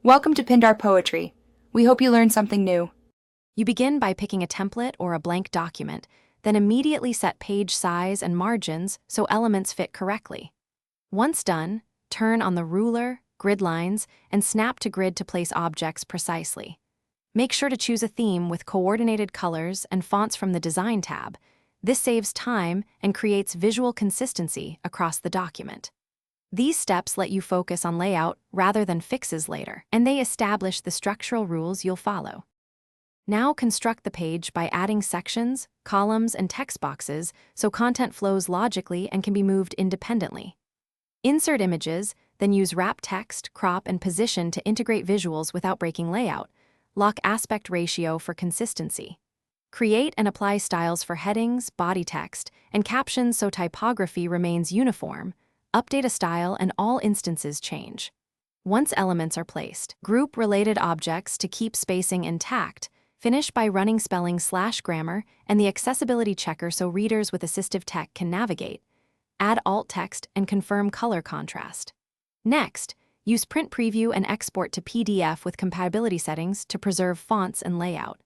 Welcome to Pindar Poetry. We hope you learned something new. You begin by picking a template or a blank document, then immediately set page size and margins so elements fit correctly. Once done, turn on the ruler, grid lines, and snap to grid to place objects precisely. Make sure to choose a theme with coordinated colors and fonts from the Design tab. This saves time and creates visual consistency across the document. These steps let you focus on layout rather than fixes later, and they establish the structural rules you'll follow. Now construct the page by adding sections, columns, and text boxes so content flows logically and can be moved independently. Insert images, then use wrap text, crop, and position to integrate visuals without breaking layout. Lock aspect ratio for consistency. Create and apply styles for headings, body text, and captions so typography remains uniform. Update a style and all instances change. Once elements are placed, group related objects to keep spacing intact. Finish by running spelling/grammar and the accessibility checker so readers with assistive tech can navigate. Add alt text and confirm color contrast. Next, use Print Preview and export to PDF with compatibility settings to preserve fonts and layout.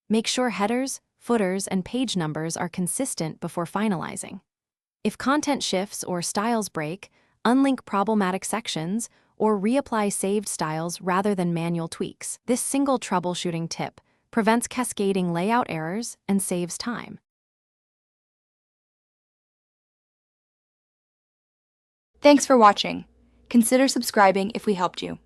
Make sure headers, footers, and page numbers are consistent before finalizing. If content shifts or styles break, unlink problematic sections or reapply saved styles rather than manual tweaks. This single troubleshooting tip prevents cascading layout errors and saves time. Thanks for watching. Consider subscribing if we helped you.